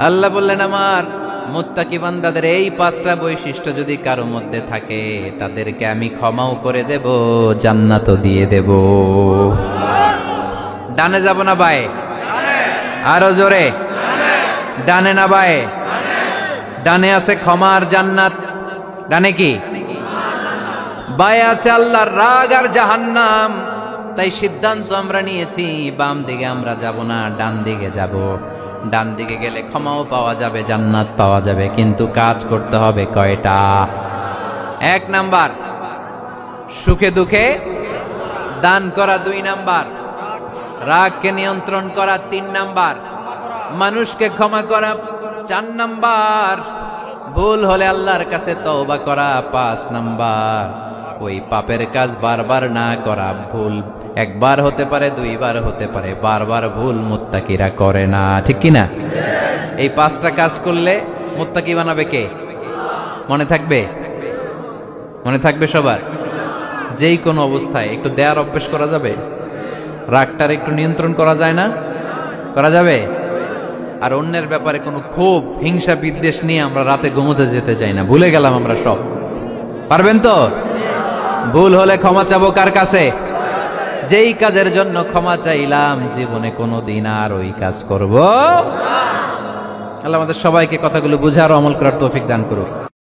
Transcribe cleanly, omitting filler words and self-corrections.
আল্লাহ বললেন, আমার মুত্তাকি বান্দাদের এই পাঁচটা বৈশিষ্ট্য যদি কারো মধ্যে থাকে তাদেরকে আমি ক্ষমাও করে দেব, জান্নাতও দিয়ে দেব। ডানে যাব না বায়ে? আরো জোরে। ডানে না বায়ে? ডানে আছে ক্ষমা আর জান্নাত। ডানে কি? বায়ে আছে আল্লাহর রাগ আর জাহান্নাম। তাই সিদ্ধান্ত আমরা নিয়েছি, বাম দিকে আমরা যাব না, ডান দিকে যাব। ডান দিকে গেলে ক্ষমাও পাওয়া যাবে, জান্নাত পাওয়া যাবে, কিন্তু কাজ করতে হবে কয়টা? 1 নাম্বার সুখে দুঃখে দান করা, 2 নাম্বার রাগকে নিয়ন্ত্রণ করা, 3 নাম্বার মানুষকে ক্ষমা করা, 4 নাম্বার ভুল হলে আল্লাহর কাছে তওবা করা, 5 নাম্বার ওই পাপের কাজ বারবার না করা। ভুল একবার হতে পারে, 2 বার হতে পারে, বারবার ভুল মুত্তাকিরা করে না, ঠিক কিনা? এই 5টা কাজ করলে মুত্তাকি বানাবে কে? মনে থাকবে? মনে থাকবে সবার? যেই কোনো অবস্থায় একটু দেয়ার অভ্যেস করা যাবে? রাগটার একটু নিয়ন্ত্রণ করা যায় না? করা যাবে? আর অন্যের ব্যাপারে কোনো ক্ষোভ, হিংসা, বিদ্বেষ নিয়ে আমরা রাতে ঘুমোতে যেতে চাই না, ভুলে গেলাম আমরা সব। পারবেন তো? ভুল হলে ক্ষমা চাবো কার কাছে? যেই কাজের জন্য ক্ষমা চাইলাম জীবনে কোনোদিন আর ওই কাজ করব। আল্লাহ আমাদের সবাইকে কথাগুলো বুঝার ও আমল করার তৌফিক দান করুক।